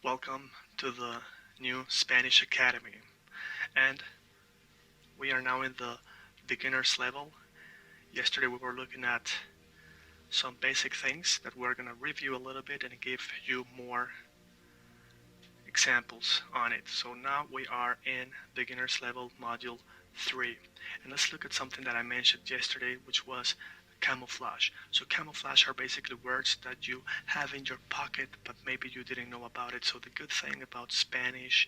Welcome to the new Spanish Academy, and we are now in the beginners level. Yesterday we were looking at some basic things that we're going to review a little bit and give you more examples on it. So now we are in beginners level module 3, and let's look at something that I mentioned yesterday, which was camouflage. So camouflage are basically words that you have in your pocket, but maybe you didn't know about it. So the good thing about Spanish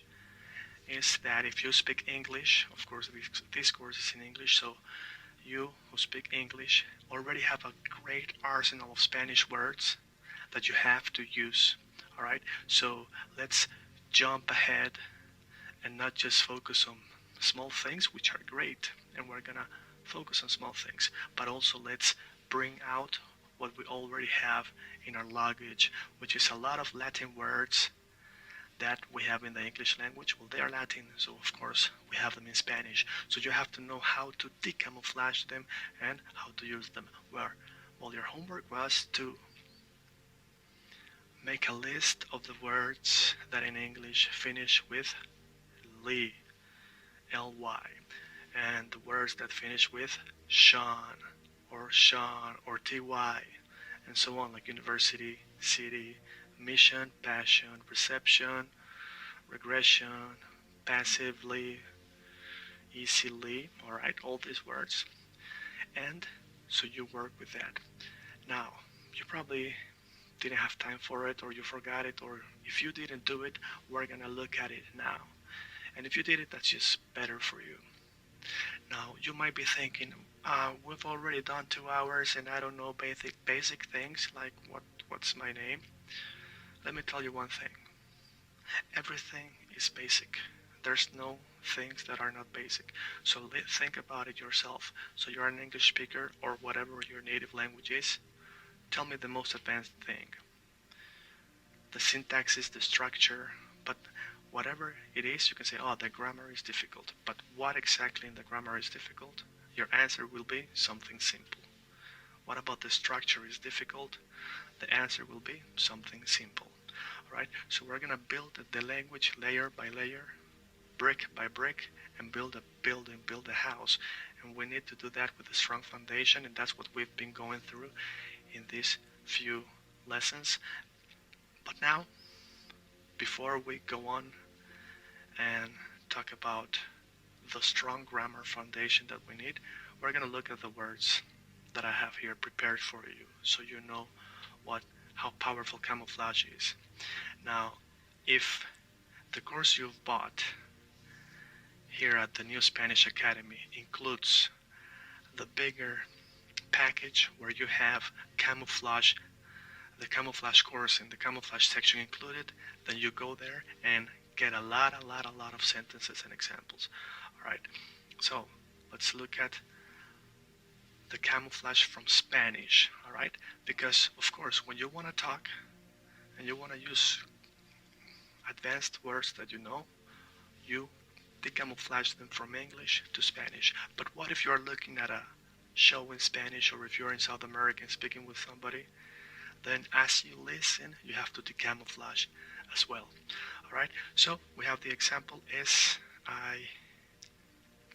is that if you speak English, of course this course is in English, so you who speak English already have a great arsenal of Spanish words that you have to use. Alright, so let's jump ahead and not just focus on small things, which are great, and we're gonna focus on small things, but also let's bring out what we already have in our luggage, which is a lot of Latin words that we have in the English language. Well, they are Latin, so of course we have them in Spanish. So you have to know how to decamouflage them and how to use them. Well, your homework was to make a list of the words that in English finish with ly, ly, and the words that finish with Sean or ty, and so on, like university, city, mission, passion, reception, regression, passively, easily, alright, all these words. And so you work with that. Now, you probably didn't have time for it, or you forgot it, or if you didn't do it, we're gonna look at it now. And if you did it, that's just better for you. Now, you might be thinking, we've already done 2 hours and I don't know basic things like what's my name. Let me tell you one thing. Everything is basic. There's no things that are not basic. So think about it yourself. So you're an English speaker or whatever your native language is. Tell me the most advanced thing. The syntax is the structure, but whatever it is, you can say, oh, the grammar is difficult. But what exactly in the grammar is difficult? Your answer will be something simple. What about the structure is difficult? The answer will be something simple. Alright, so we're gonna build the language layer by layer, brick by brick, and build a building, build a house. And we need to do that with a strong foundation, and that's what we've been going through in these few lessons. But now, before we go on and talk about the strong grammar foundation that we need, we're gonna look at the words that I have here prepared for you, so you know how powerful camouflage is. Now, if the course you've bought here at the New Spanish Academy includes the bigger package where you have camouflage, the camouflage course and the camouflage section included, then you go there and get a lot of sentences and examples. Alright, so let's look at the camouflage from Spanish, alright? Because, of course, when you want to talk and you want to use advanced words that you know, you decamouflage them from English to Spanish. But what if you're looking at a show in Spanish, or if you're in South America and speaking with somebody, then as you listen, you have to decamouflage as well. Alright, so we have the example SIA.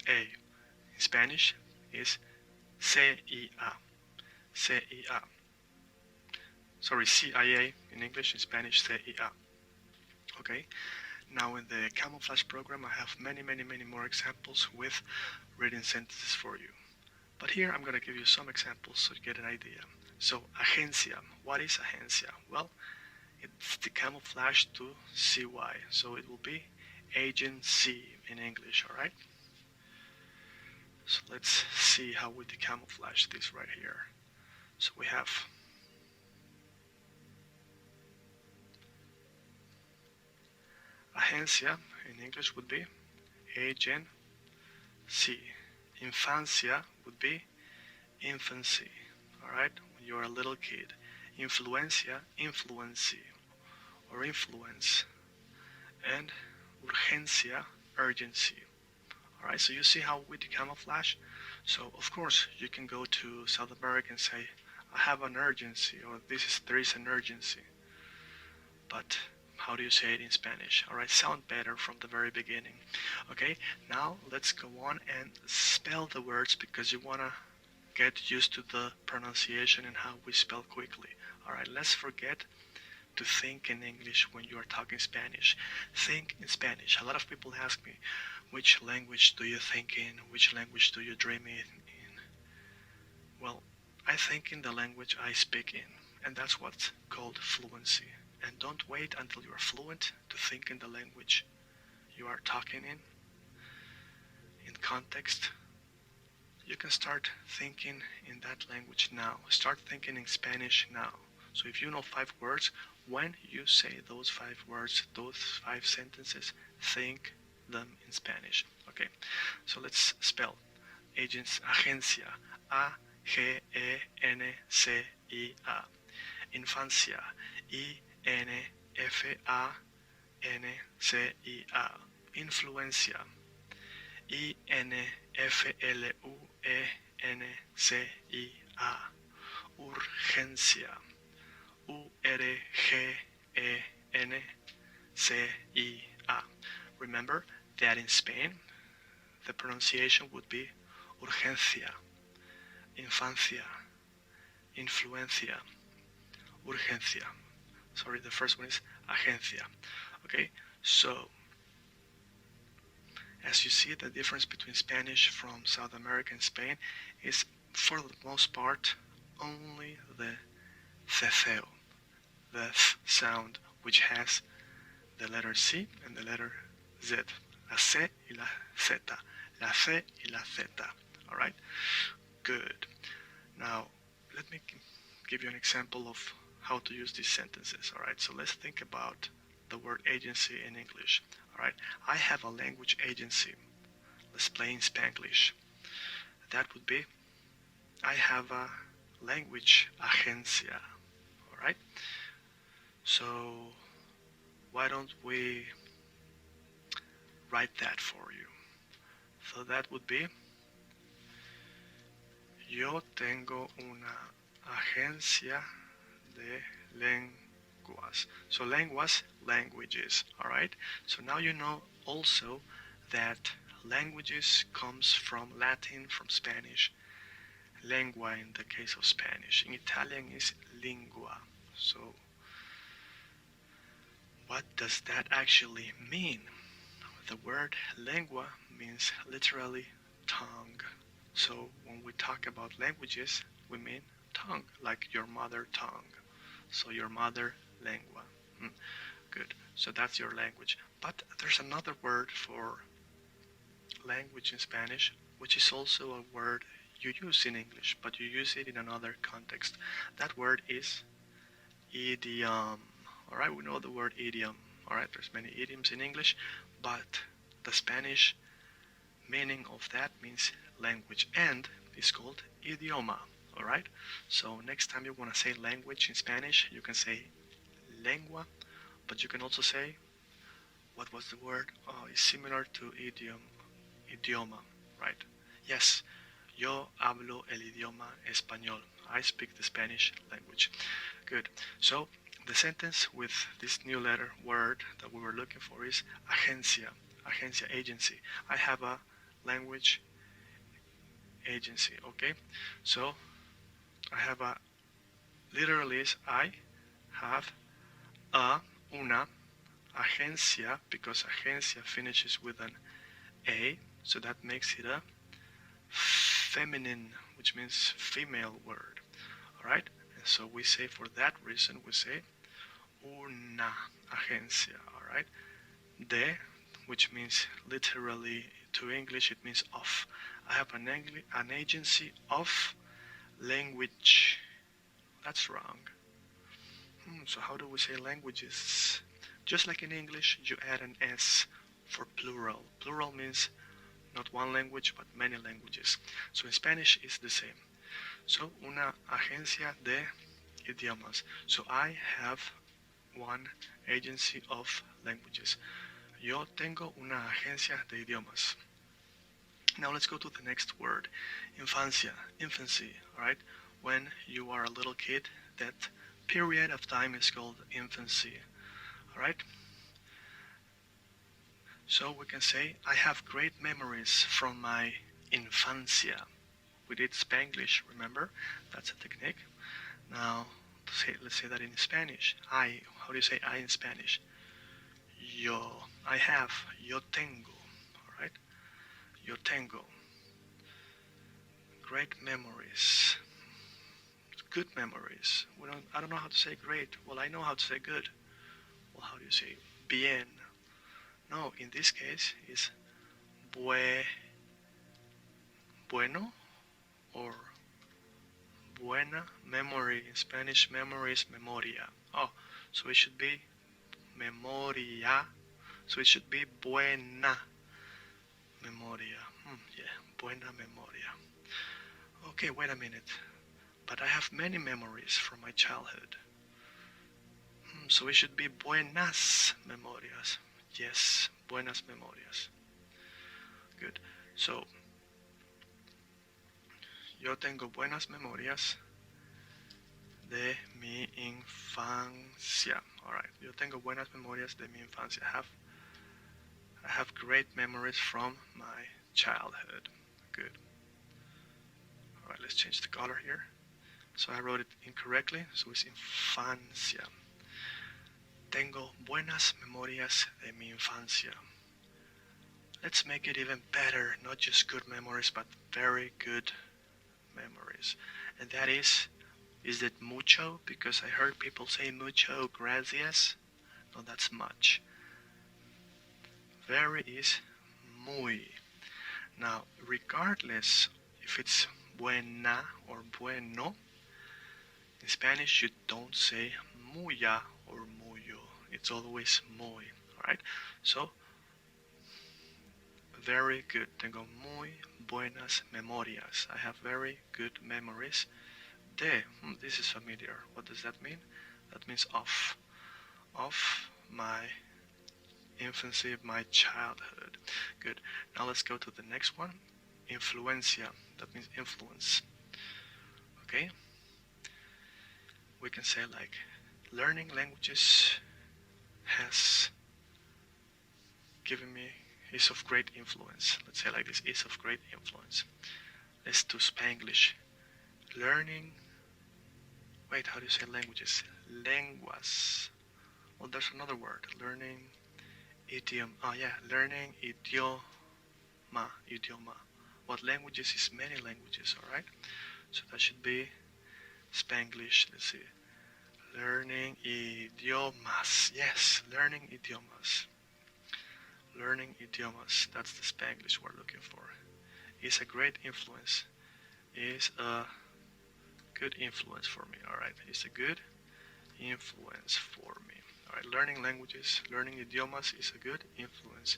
In Spanish is CIA. CIA. Sorry, CIA in English, in Spanish CIA. Okay, now in the camouflage program I have many more examples with written sentences for you. But here I'm going to give you some examples so you get an idea. So, agencia. What is agencia? Well, it's the camouflage to CY. So it will be agency in English, alright? So let's see how we decamouflage this right here. So we have agencia in English would be agency. Infancia would be infancy, alright? When you're a little kid. Influencia, influency, or influence. And urgencia, urgency. Alright, so you see how we decamouflage? So of course you can go to South America and say, I have an urgency, or there is an urgency. But how do you say it in Spanish? Alright, sound better from the very beginning. Okay, now let's go on and spell the words because you wanna get used to the pronunciation and how we spell quickly. Alright, let's forget to think in English when you are talking Spanish. Think in Spanish. A lot of people ask me, which language do you think in? Which language do you dream in? Well, I think in the language I speak in, and that's what's called fluency. And don't wait until you are fluent to think in the language you are talking in context. You can start thinking in that language now. Start thinking in Spanish now. So if you know 5 words, when you say those 5 words, those 5 sentences, think them in Spanish. Okay, so let's spell agents, agencia, A-G-E-N-C-I-A, infancia, I-N-F-A-N-C-I-A, influencia, I-N-F-L-U-E-N-C-I-A, urgencia, U-R-G-E-N-C-I-A. Remember that in Spain, the pronunciation would be urgencia, infancia, influencia, urgencia. Sorry, the first one is agencia. Okay, so as you see, the difference between Spanish from South America and Spain is, for the most part, only the ceceo, the th sound, which has the letter C and the letter Z. La C y la Z. La C y la Z. Alright? Good. Now, let me give you an example of how to use these sentences. Alright, so let's think about the word agency in English. Alright, I have a language agency. Let's play in Spanglish. That would be, I have a language agencia. Alright, so why don't we write that for you? So that would be, yo tengo una agencia de lenguas. So lenguas, languages, alright? So now you know also that languages comes from Latin, from Spanish. Lengua in the case of Spanish. In Italian is lingua. So what does that actually mean? The word lengua means literally tongue. So when we talk about languages, we mean tongue, like your mother tongue. So your mother lengua. Good. So that's your language. But there's another word for language in Spanish, which is also a word you use in English, but you use it in another context. That word is idiom. Alright, we know the word idiom. Alright, there's many idioms in English, but the Spanish meaning of that means language, and it's called idioma. Alright, so next time you want to say language in Spanish, you can say lengua, but you can also say, what was the word? It's similar to idioma, right? Yes, yo hablo el idioma español. I speak the Spanish language. Good. So the sentence with this new letter word that we were looking for is agencia, agencia, agency. I have a language agency, okay? So I have a, literally is I have una agencia, because agencia finishes with an A, so that makes it a feminine, which means female word. Alright? And so we say, for that reason, we say una agencia. Alright? De, which means literally to English, it means of. I have an agency of language. That's wrong. So how do we say languages? Just like in English, you add an S for plural. Plural means not one language, but many languages. So in Spanish, it's the same. So, una agencia de idiomas. So I have one agency of languages. Yo tengo una agencia de idiomas. Now let's go to the next word. Infancia, infancy, alright? When you are a little kid, that period of time is called infancy. Alright? So we can say, I have great memories from my infancia. We did Spanglish, remember? That's a technique. Now, let's say that in Spanish. How do you say I in Spanish? Yo, I have, yo tengo, alright? Yo tengo. Great memories. Good memories. I don't know how to say great. Well, I know how to say good. Well, how do you say bien? No, in this case, it's bueno or buena. Memory. In Spanish, memory is memoria. Oh, so it should be memoria. So it should be buena memoria. Yeah, buena memoria. Okay, wait a minute. But I have many memories from my childhood. So it should be buenas memorias. Yes, buenas memorias. Good. So, yo tengo buenas memorias de mi infancia. Alright, yo tengo buenas memorias de mi infancia. I have great memories from my childhood. Good. Alright, let's change the color here. So I wrote it incorrectly, so it's infancia. Tengo buenas memorias de mi infancia. Let's make it even better, not just good memories, but very good memories. And that is it mucho? Because I heard people say mucho gracias. No, that's much. Very is muy. Now, regardless if it's buena or bueno, in Spanish you don't say muya or muyo. It's always muy, alright? So, very good. Tengo muy buenas memorias. I have very good memories. This is familiar. What does that mean? That means of my infancy, my childhood. Good. Now let's go to the next one. Influencia. That means influence. Okay? We can say like, learning languages has given me, is of great influence. Let's say like this, is of great influence. Let's do Spanglish. Learning, wait, how do you say languages? Lenguas. Well, there's another word. Learning idiom. Oh yeah, learning idioma. What languages is many languages, alright? So that should be Spanglish. Let's see. Learning idiomas. Yes, learning idiomas. Learning idiomas. That's the Spanglish we're looking for. Is a great influence. Is a good influence for me. Alright, it's a good influence for me. Alright, learning languages, learning idiomas is a good influence.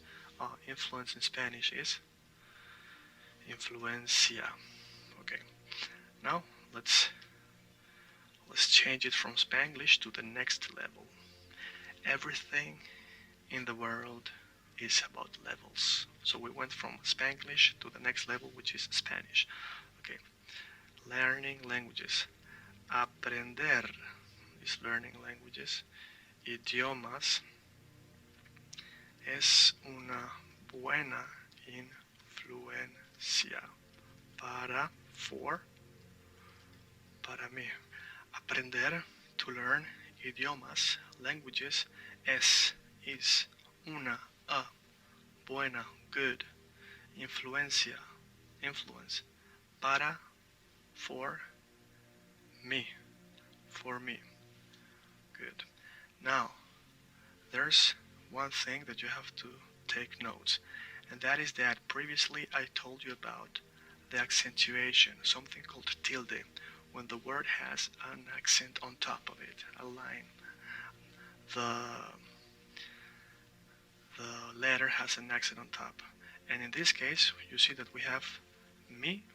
Influence in Spanish is influencia. Okay, now let's change it from Spanglish to the next level. Everything in the world is about levels. So we went from Spanglish to the next level, which is Spanish. Okay, learning languages. Aprender is learning languages. Idiomas es una buena influencia para mí. Aprender, to learn idiomas, languages, is una, a, buena, good, influencia, influence, para, for me. Good. Now, there's one thing that you have to take notes, and that is that previously I told you about the accentuation, something called tilde, when the word has an accent on top of it, a line. The letter has an accent on top. And in this case, you see that we have me,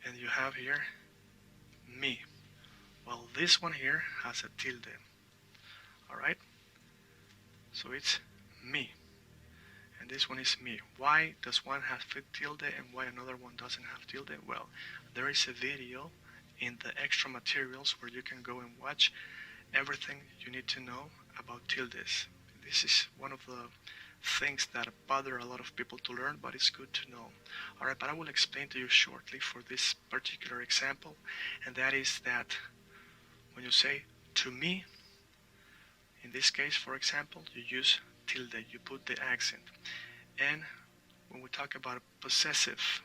and you have here me. Well, this one here has a tilde. Alright? So it's me. And this one is me. Why does one have tilde and why another one doesn't have tilde? Well, there is a video in the extra materials where you can go and watch everything you need to know about tildes. This is one of the things that bother a lot of people to learn, but it's good to know. Alright, but I will explain to you shortly for this particular example, and that is that when you say to me, in this case, for example, you use tilde, you put the accent. And when we talk about a possessive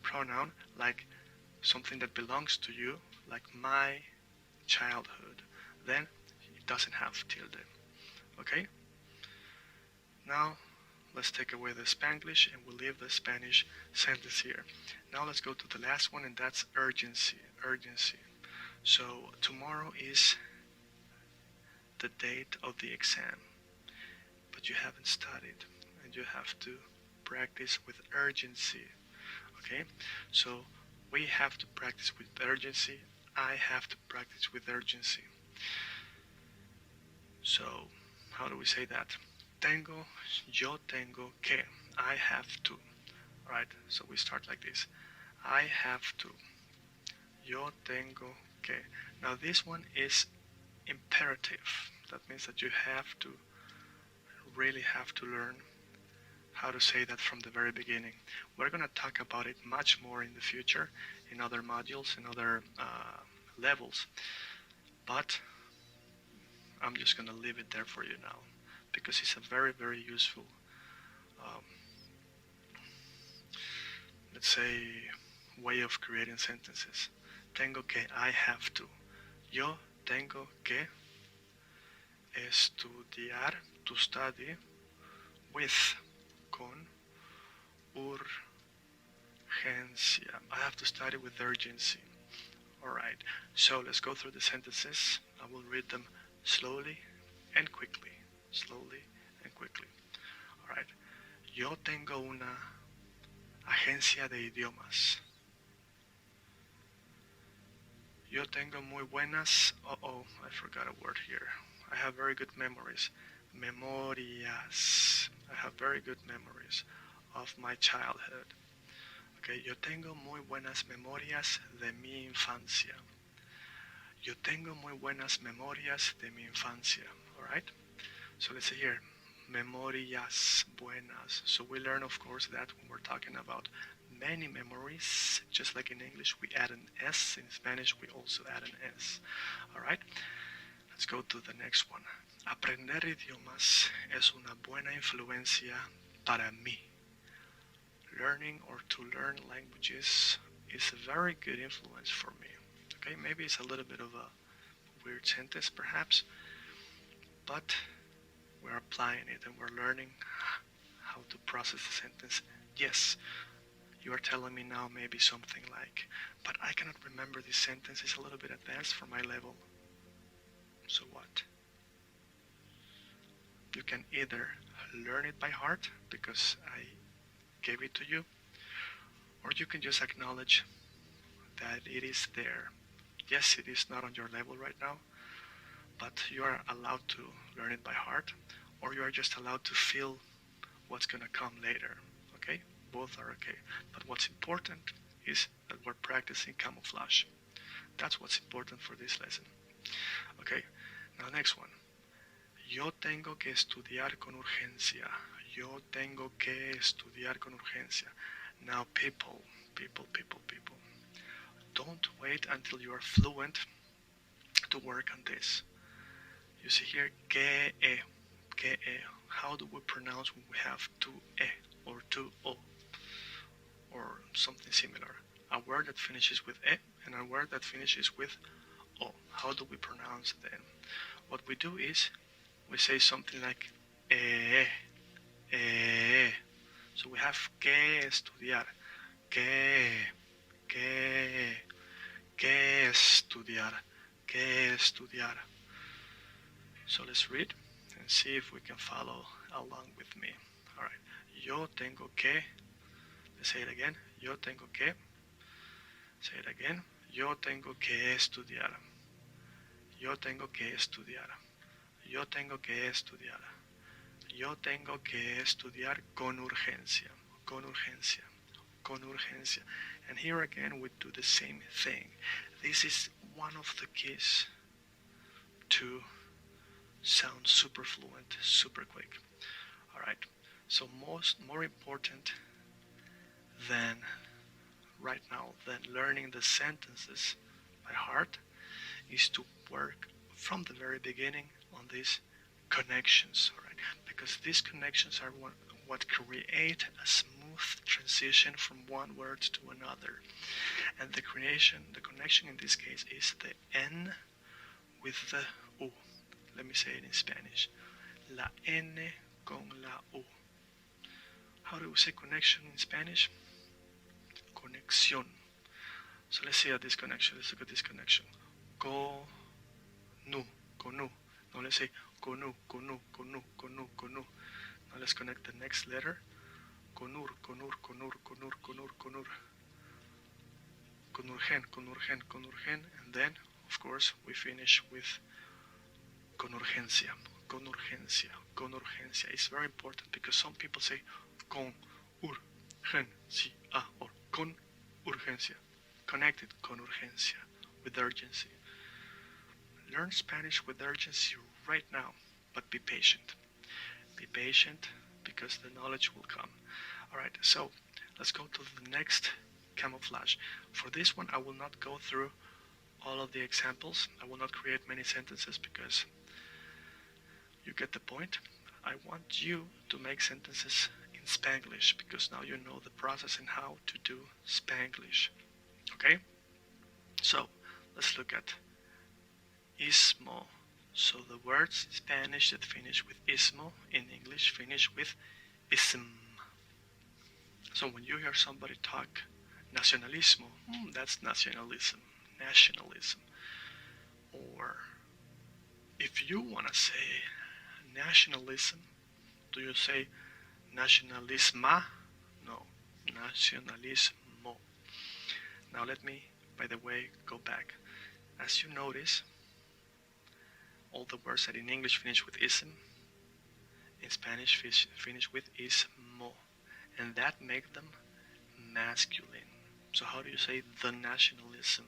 pronoun, like something that belongs to you, like my childhood, then it doesn't have tilde. Okay? Now, let's take away the Spanglish and we'll leave the Spanish sentence here. Now let's go to the last one, and that's urgency. Urgency. So tomorrow is the date of the exam, but you haven't studied, and you have to practice with urgency. Okay? So we have to practice with urgency. I have to practice with urgency. So, how do we say that? Yo tengo que. I have to. Right? So we start like this. I have to. Yo tengo que. Now this one is imperative. That means that you really have to learn how to say that from the very beginning. We're going to talk about it much more in the future, in other modules, in other levels. But I'm just going to leave it there for you now, because it's a very, very useful, um, let's say, way of creating sentences. Tengo que, I have to. Yo tengo que estudiar, to study, with, con, urgencia. I have to study with urgency. Alright, so let's go through the sentences. I will read them slowly and quickly. Slowly and quickly. Alright. Yo tengo una agencia de idiomas. Yo tengo muy buenas... I forgot a word here. I have very good memories. Memorias. I have very good memories of my childhood. Okay, yo tengo muy buenas memorias de mi infancia. Yo tengo muy buenas memorias de mi infancia. Alright? So let's say here, memorias buenas. So we learn, of course, that when we're talking about many memories, just like in English we add an S, in Spanish we also add an S. Alright? Let's go to the next one. Aprender idiomas es una buena influencia para mí. Learning or to learn languages is a very good influence for me. Okay, maybe it's a little bit of a weird sentence perhaps, but we're applying it and we're learning how to process the sentence. Yes, you are telling me now maybe something like, but I cannot remember this sentence, it's a little bit advanced for my level. So what? You can either learn it by heart because I gave it to you, or you can just acknowledge that it is there. Yes, it is not on your level right now, but you are allowed to learn it by heart, or you are just allowed to feel what's going to come later. Okay? Both are okay. But what's important is that we're practicing camouflage. That's what's important for this lesson. Okay, now next one. Yo tengo que estudiar con urgencia. Yo tengo que estudiar con urgencia. Now people. Don't wait until you are fluent to work on this. You see here, que e. How do we pronounce when we have two e or two o or something similar? A word that finishes with e and a word that finishes with o. How do we pronounce them? What we do is we say something like So we have que estudiar, que estudiar. So let's read and see if we can follow along with me. Alright, yo tengo que, let's say it again, yo tengo que, say it again, yo tengo que estudiar, yo tengo que estudiar, yo tengo que estudiar, yo tengo que estudiar con urgencia, con urgencia, con urgencia. And here again we do the same thing. This is one of the keys to sound super fluent, super quick. Alright, so more important than right now than learning the sentences by heart is to work from the very beginning on these connections, alright? Because these connections are what create a smooth transition from one word to another. And the connection in this case is the N with the U. Let me say it in Spanish. La N con la U. How do we say connection in Spanish? Conexión. So let's see at this connection. Let's look at this connection. Conu, conu. Now let's say conu, conu, conu, conu, conu. Now let's connect the next letter. Conur, conur, conur, conur, conur, conur. Conurgen, conurgen, conurgen. And then, of course, we finish with conurgencia, conurgencia, conurgencia. It's very important because some people say con urgencia or con urgencia. Connected con urgencia, with urgency. Learn Spanish with urgency right now, but be patient. Be patient because the knowledge will come. Alright, so let's go to the next camouflage. For this one, I will not go through all of the examples. I will not create many sentences because you get the point. I want you to make sentences in Spanglish because now you know the process and how to do Spanglish. Okay? So, let's look at ismo. So the words in Spanish that finish with ismo in English finish with ism. So when you hear somebody talk nacionalismo, that's nationalism, nationalism. Or if you want to say nationalism, do you say nacionalisma? No, nacionalismo. Now let me, by the way, go back. As you notice, all the words that in English finish with ism, in Spanish finish with ismo, and that makes them masculine. So how do you say the nationalism,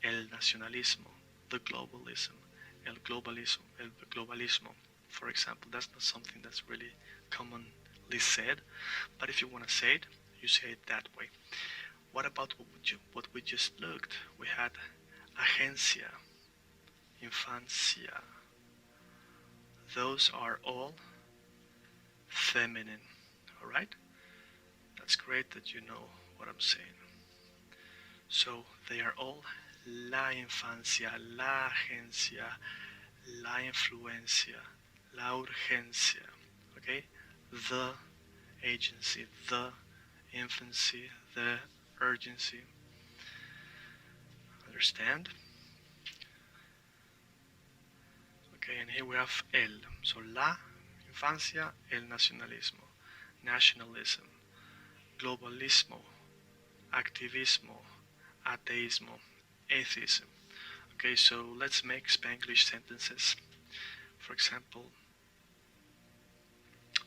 el nacionalismo, the globalism, el globalismo, for example? That's not something that's really commonly said, but if you want to say it, you say it that way. What about what we just looked? We had agencia, infancia. Those are all feminine, alright? That's great that you know what I'm saying. So they are all la infancia, la agencia, la influencia, la urgencia, okay? The agency, the infancy, the urgency. Understand? Okay, and here we have el. So la infancia, el nacionalismo, nationalism, globalismo, activismo, ateísmo, atheism. Okay, so let's make Spanglish sentences. For example,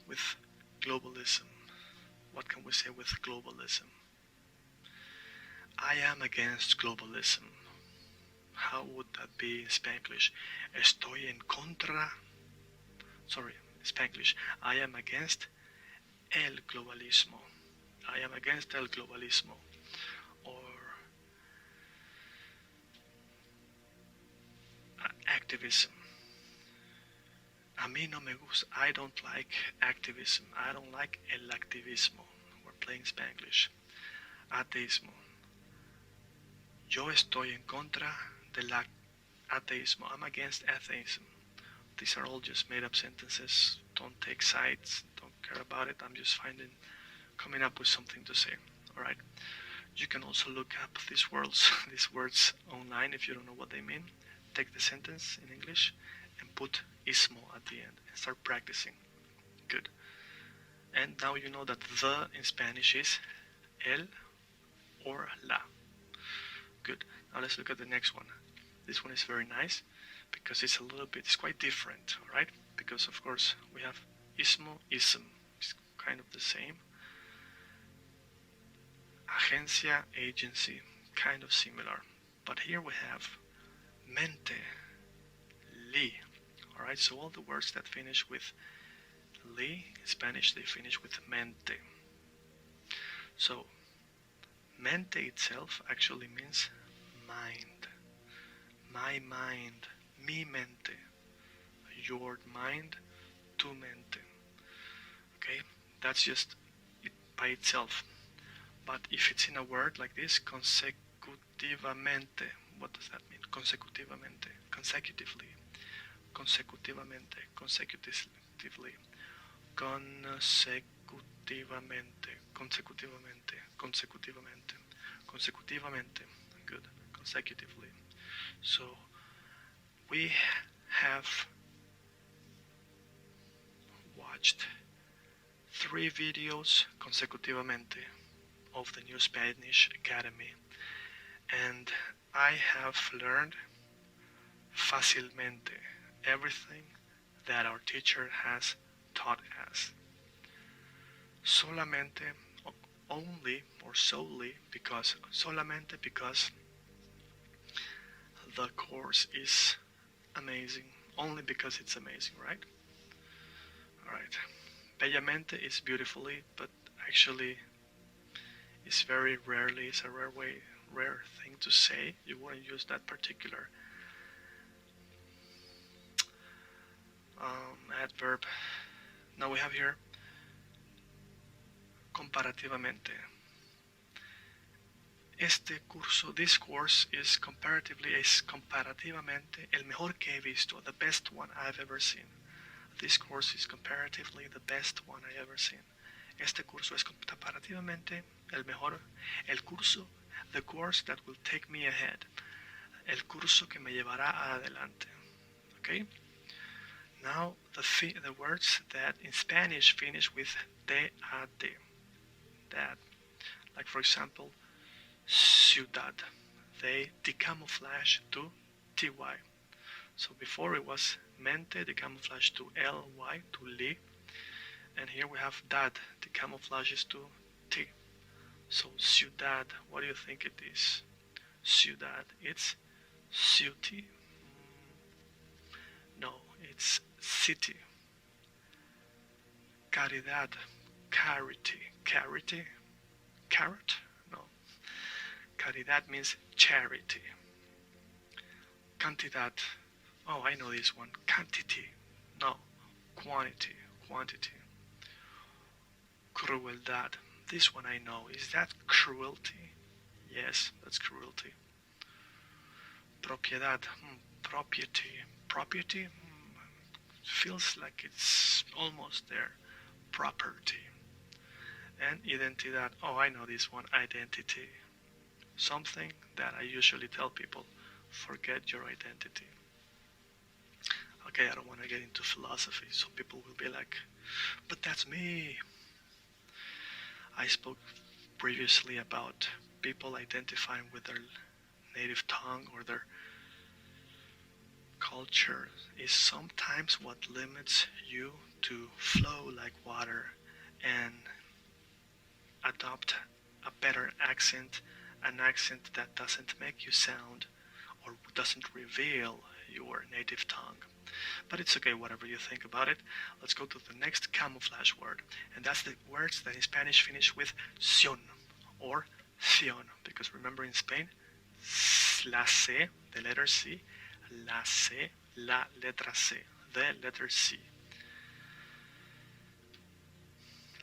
with globalism. What can we say with globalism? I am against globalism. How would that be in Spanglish? Estoy en contra. Sorry, Spanglish. I am against el globalismo. I am against el globalismo. Or activism. A mí no me gusta. I don't like activism. I don't like el activismo. We're playing Spanglish. Ateísmo. Yo estoy en contra del ateísmo. I'm against atheism. These are all just made up sentences. Don't take sides. Don't care about it. I'm just coming up with something to say. Alright? You can also look up these words online if you don't know what they mean. Take the sentence in English and put ismo at the end and start practicing. Good. And now you know that the in Spanish is el or la. Good. Now let's look at the next one. This one is very nice because it's quite different, alright? Because of course we have ismo, ism. It's kind of the same. Agencia, agency, kind of similar. But here we have mente, li, Alright, so all the words that finish with li, in Spanish, they finish with mente. So, mente itself actually means mind. My mind, mi mente. Your mind, tu mente. Okay, that's just it by itself. But if it's in a word like this, consecutivamente, what does that mean? Consecutivamente, consecutively, consecutivamente, consecutively, consecutivamente, consecutivamente, consecutivamente, consecutivamente, good, consecutively. So we have watched 3 videos consecutivamente of the New Spanish Academy, and I have learned fácilmente everything that our teacher has taught us. Solamente, only or solely because, solamente because the course is amazing. Only because it's amazing, right? Alright. Bellamente is beautifully, but actually it's very rarely, it's a rare thing to say. You wouldn't use that particular adverb. Now we have here comparativamente. This course is comparativamente el mejor que he visto, the best one I've ever seen. This course is comparatively the best one I ever seen. Este curso es comparativamente el mejor, el curso, the course that will take me ahead, el curso que me llevará adelante. Okay? Now the words that in Spanish finish with dad, dad. Like for example, ciudad. They decamouflage to ty. So before it was mente, decamouflage to ly, to li, and here we have dad, decamouflages to t. So ciudad, what do you think it is? Ciudad, it's city. No, it's city. Caridad, carity, carrot? No. Caridad means charity. Cantidad, oh, I know this one. Quantity, no. Quantity. Crueldad, this one I know. Is that cruelty? Yes, that's cruelty. Propiedad, property feels like it's almost there. Property. And identidad, oh, I know this one. Identity. Something that I usually tell people, forget your identity. Okay, I don't want to get into philosophy, so people will be like, but that's me. I spoke previously about people identifying with their native tongue or their culture is sometimes what limits you to flow like water and adopt a better accent, an accent that doesn't make you sound or doesn't reveal your native tongue. But it's okay, whatever you think about it. Let's go to the next camouflage word, and that's the words that in Spanish finish with ción or ción, because remember in Spain, la C, the letter C, la C, la letra C, the letter C.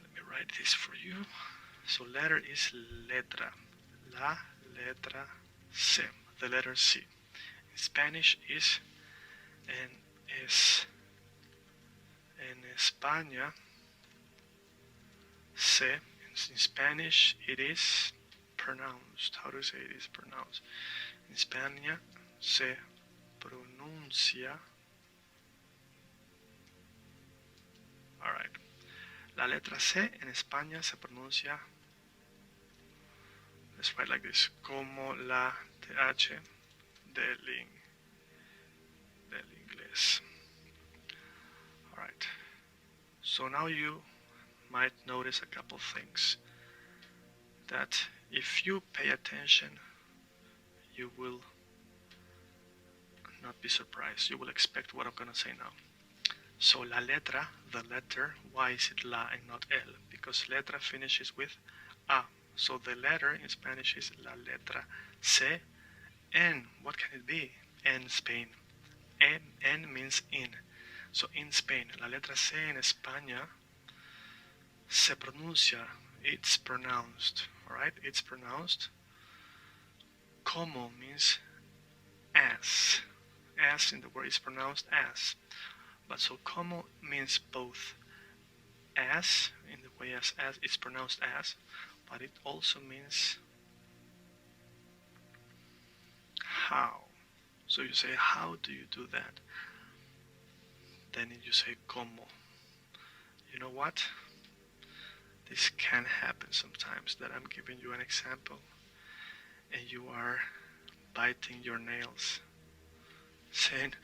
Let me write this for you. So letter is letra, la letra C, the letter C. In Spanish is en España C. In Spanish it is pronounced. How do you say it is pronounced? In España se pronuncia. Alright. La letra C en España se pronuncia, let's write like this, como la TH del inglés. Alright. So now you might notice a couple things that if you pay attention, you will not be surprised. You will expect what I'm gonna say now. So la letra, the letter, why is it la and not el? Because letra finishes with a. So the letter in Spanish is la letra C. En, what can it be? En Spain. En means in. So in Spain, la letra C en España se pronuncia, it's pronounced, alright? It's pronounced. Como means as. As in the word is pronounced as. But so como means both as, in the way as it's pronounced as, but it also means how. So you say, how do you do that? Then you say como. You know what? This can happen sometimes, that I'm giving you an example and you are biting your nails, saying,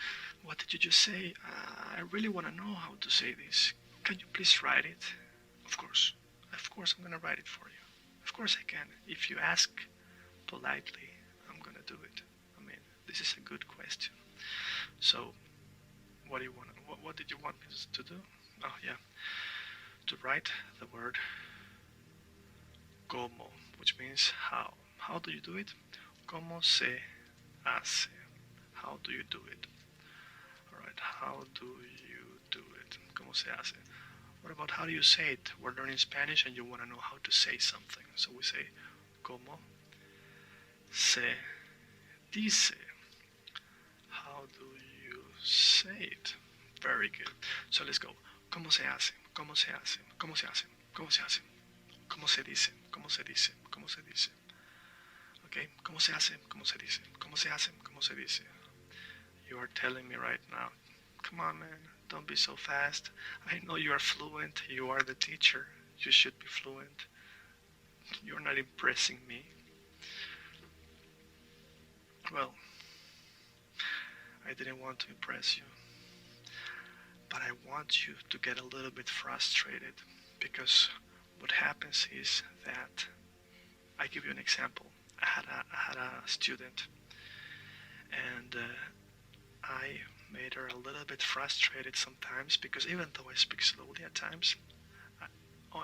what did you just say? I really want to know how to say this. Can you please write it? Of course I'm going to write it for you. Of course I can. If you ask politely, I'm going to do it. I mean, this is a good question. So, what do you want? What did you want me to do? Oh yeah, to write the word como, which means how. How do you do it? Como se hace. How do you do it? Alright, how do you do it? Como se hace. What about how do you say it? We're learning Spanish and you want to know how to say something. So we say, como se dice. How do you say it? Very good. So let's go. ¿Cómo se hace? ¿Cómo se hace? ¿Cómo se hace? ¿Cómo se hace? ¿Cómo se dice? ¿Cómo se dice? ¿Cómo se dice? Okay? ¿Cómo se hace? ¿Cómo se dice? ¿Cómo se hace? ¿Cómo se dice? You are telling me right now, come on man, don't be so fast. I know you are fluent. You are the teacher. You should be fluent. You're not impressing me. Well, I didn't want to impress you, but I want you to get a little bit frustrated, because what happens is that, I give you an example. I had a student, and I made her a little bit frustrated sometimes, because even though I speak slowly at times,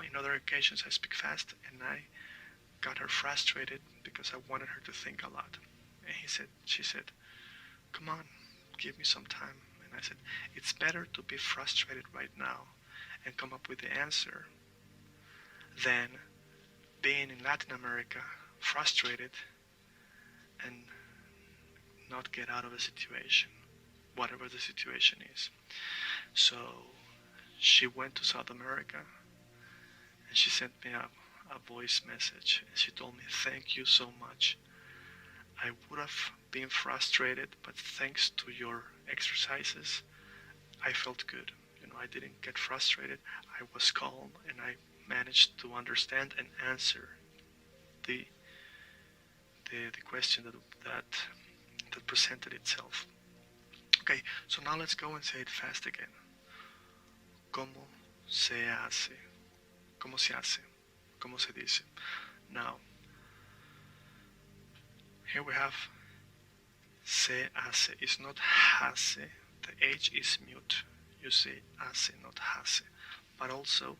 in other occasions I speak fast, and I got her frustrated because I wanted her to think a lot. And she said, come on, give me some time. And I said, it's better to be frustrated right now and come up with the answer than being in Latin America frustrated and not get out of a situation, whatever the situation is. So she went to South America and she sent me a voice message, and she told me, thank you so much. I would have been frustrated, but thanks to your exercises, I felt good. You know, I didn't get frustrated. I was calm, and I managed to understand and answer the question that presented itself. Okay, so now let's go and say it fast again. ¿Cómo se hace? ¿Cómo se hace? ¿Cómo se dice? Now, here we have se hace. It's not hace. The H is mute. You say hace, not hace. But also,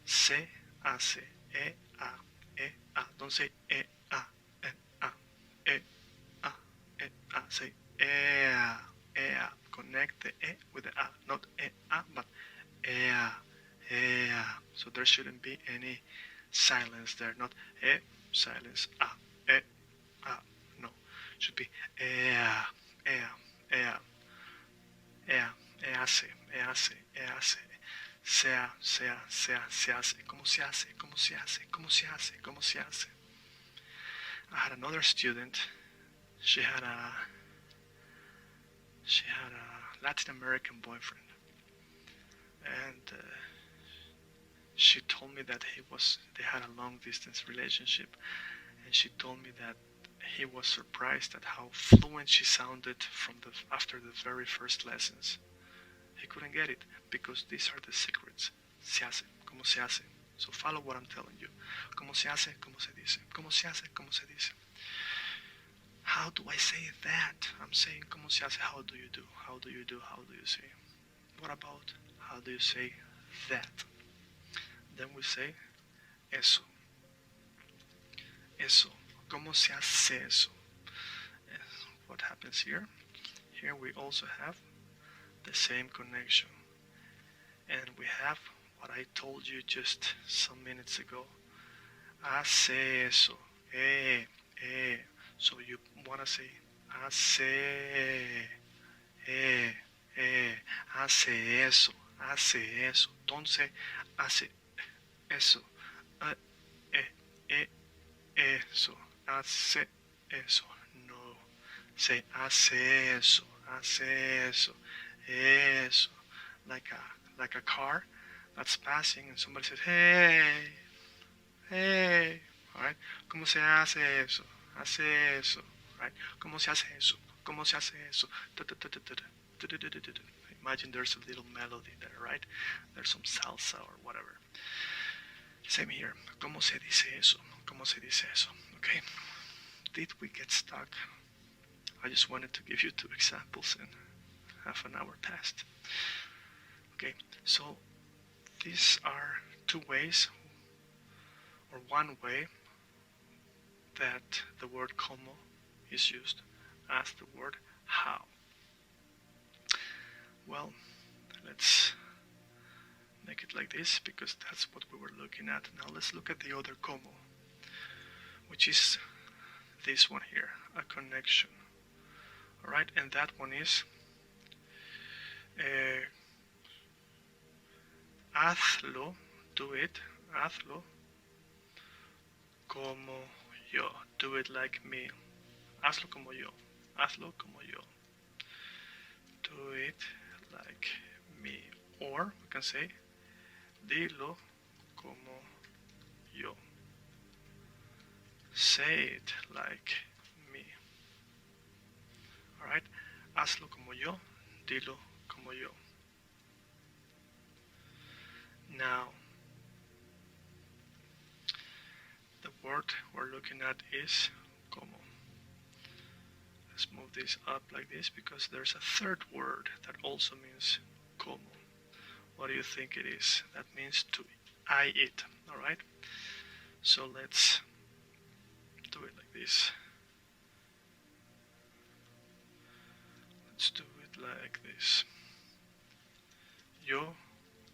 se hace. E a, e a. Don't say e a, e a, e a, e a. Say e a, e a. Connect the e with the a. Not e a, but e a, e a. So there shouldn't be any silence there. Not e, silence, a, e, a. No. Should be e a, e a, e a. Ea, hace, hace, hace, sea, sea, sea, se hace, como se hace, como se hace, como se hace, como se hace. I had another student. She had a Latin American boyfriend, and she told me that they had a long distance relationship, and she told me that he was surprised at how fluent she sounded after the very first lessons. He couldn't get it, because these are the secrets. Se hace, como se hace. So follow what I'm telling you. Como se hace, como se dice. Como se hace, como se dice. How do I say that? I'm saying como se hace, how do you do? How do you do? How do you say? What about how do you say that? Then we say eso. Eso. ¿Cómo se hace eso? What happens here? Here we also have the same connection. And we have what I told you just some minutes ago. Hace eso. Eh. So you want to say hace, hace eso, hace eso. Don't say hace eso, eso, hace eso. No, say hace eso, eso. Like a car that's passing and somebody says, hey, all right. ¿Cómo se hace eso? Hace eso, right? ¿Cómo se hace eso? ¿Cómo se hace eso? Imagine there's a little melody there, right? There's some salsa or whatever. Same here. ¿Cómo se dice eso? ¿Cómo se dice eso? Okay. Did we get stuck? I just wanted to give you 2 examples and half an hour passed. Okay, so these are 2 ways, or 1 way, that the word como is used as the word how. Well, let's make it like this because that's what we were looking at. Now let's look at the other como, which is this one here, a connection. Alright, and that one is hazlo, do it, hazlo como yo, do it like me. Hazlo como yo, hazlo como yo. Do it like me. Or we can say, dilo como yo. Say it like me. Alright, hazlo como yo, dilo como yo. Now, the word we're looking at is como. Let's move this up like this because there's a third word that also means como. What do you think it is? That means to eye it, alright? So let's do it like this. Let's do it like this. Yo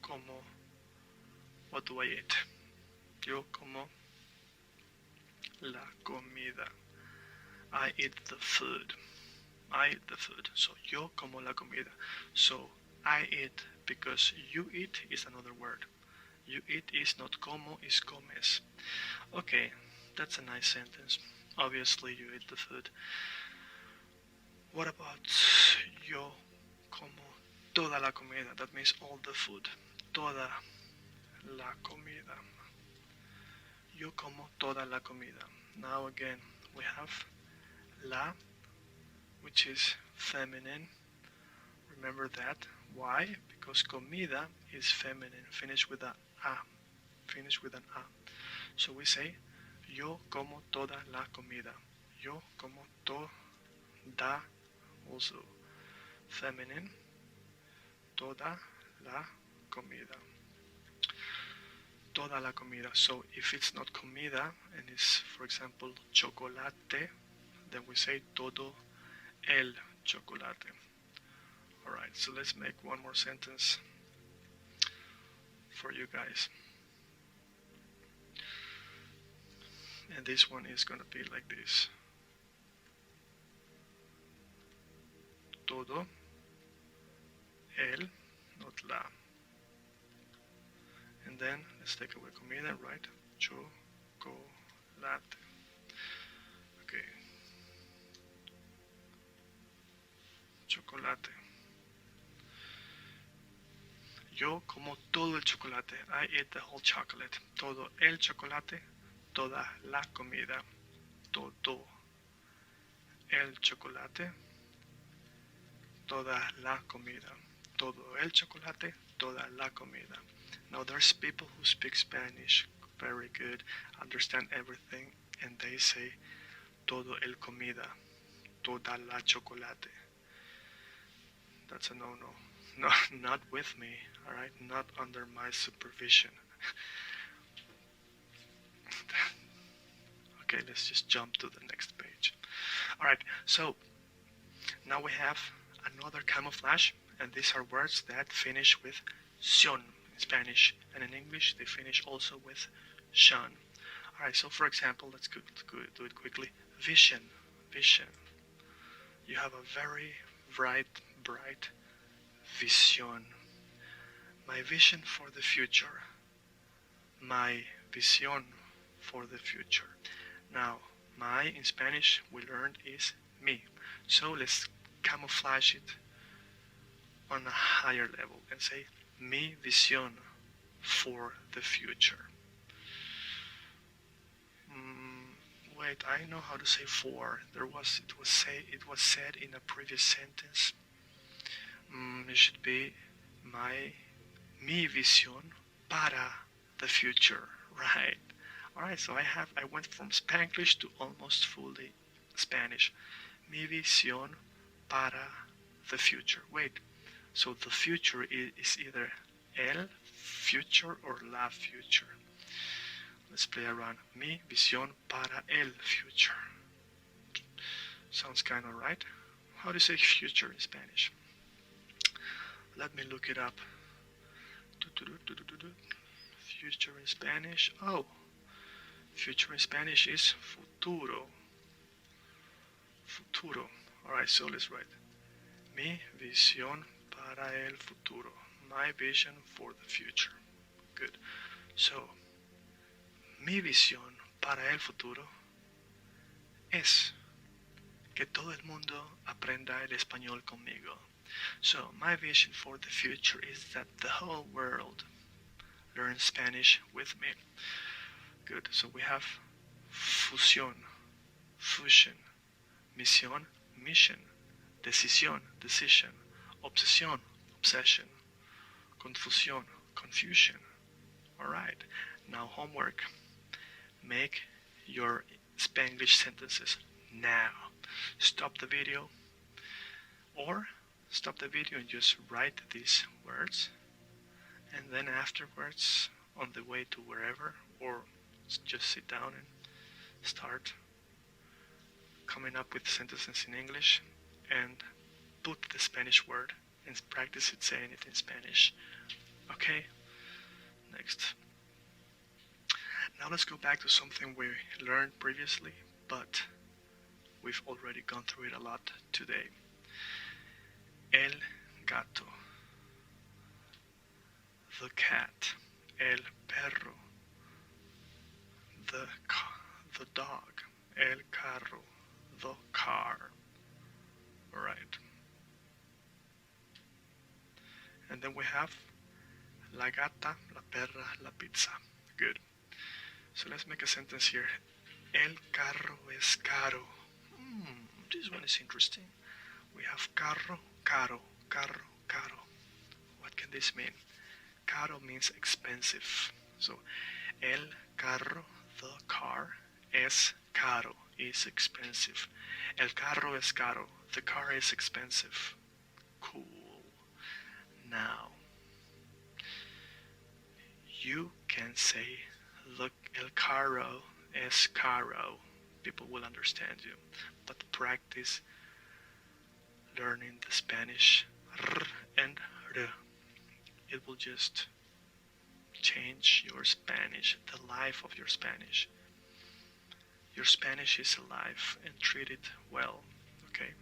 como, what do I eat? Yo como la comida. I eat the food. I eat the food. So yo como la comida. So I eat because you eat is another word. You eat is not como, is comes. Okay, that's a nice sentence. Obviously you eat the food. What about yo como toda la comida? That means all the food. Toda la comida. Yo como toda la comida. Now again, we have la, which is feminine. Remember that. Why? Because comida is feminine. Finish with a. Finish with an a. So we say, yo como toda la comida. Yo como toda, also feminine. Toda la comida. Toda la comida. So if it's not comida and it's, for example, chocolate, then we say todo el chocolate. Alright, so let's make one more sentence for you guys. And this one is going to be like this. Todo el, not la. And then let's take away comida, right? Chocolate. Okay. Chocolate. Yo como todo el chocolate. I eat the whole chocolate. Todo el chocolate. Toda la comida. Todo el chocolate. Toda la comida. Todo el chocolate. Toda la comida. Now there's people who speak Spanish very good, understand everything, and they say todo el comida. toda la chocolate. That's a no-no. No, not with me, alright? Not under my supervision. Okay, let's just jump to the next page. Alright, so now we have another camouflage, and these are words that finish with sion in Spanish, and in English they finish also with shan. Alright, so for example, let's do it quickly. Vision, vision. You have a very bright vision. My vision for the future. My vision for the future. Now, my in Spanish we learned is me. So let's camouflage it on a higher level and say mi visión for the future. Wait, I know how to say for. It was said in a previous sentence. It should be mi visión para the future, right? Alright, so I went from Spanglish to almost fully Spanish. Mi visión para the future. Wait, so the future is either el future or la future. Let's play around. Mi visión para el future. Sounds kind of right. How do you say future in Spanish? Let me look it up. Future in Spanish. Oh, future in Spanish is futuro. Futuro. Alright, so let's write. Mi visión para el futuro. My vision for the future. Good. So, mi visión para el futuro es que todo el mundo aprenda el español conmigo. So, my vision for the future is that the whole world learns Spanish with me. Good. So we have fusión, fusion, misión, mission, decisión, decision, obsesión, obsession, confusión, confusion. Alright, now homework. Make your Spanglish sentences now. Stop the video, or stop the video and just write these words, and then afterwards, on the way to wherever, or just sit down and start coming up with sentences in English and put the Spanish word and practice it saying it in Spanish. Okay? Next. Now let's go back to something we learned previously, but we've already gone through it a lot today. El gato. The cat. El perro. The dog. El carro. The car. Alright. And then we have la gata, la perra, la pizza. Good. So let's make a sentence here. El carro es caro. This one is interesting. We have carro, caro, carro, caro. What can this mean? Caro means expensive. So, el carro, the car, es caro, is expensive. El carro es caro, the car is expensive. Cool. Now, you can say, look, el carro es caro. People will understand you. But practice learning the Spanish r and r. It will just change your Spanish, the life of your Spanish. Your Spanish is alive, and treat it well, okay?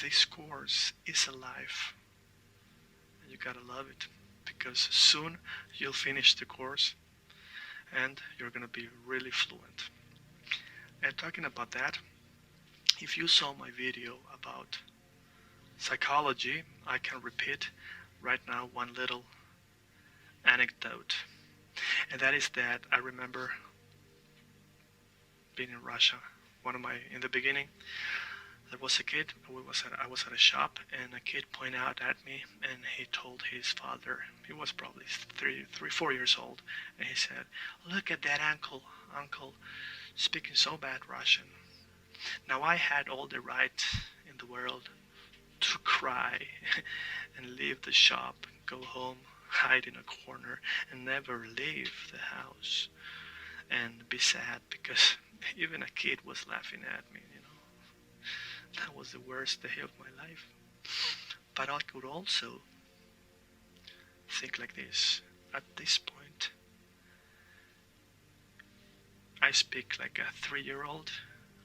This course is alive, and you gotta love it, because soon you'll finish the course and you're gonna be really fluent. And talking about that, if you saw my video about psychology, I can repeat right now one little anecdote. And that is that I remember being in Russia. In the beginning, there was a kid, I was at a shop, and a kid pointed out at me, and he told his father, he was probably 4 years old, and he said, "Look at that uncle speaking so bad Russian." Now I had all the right in the world to cry and leave the shop, go home, hide in a corner, and never leave the house and be sad because even a kid was laughing at me, you know. That was the worst day of my life. But I could also think like this. At this point, I speak like a 3-year-old,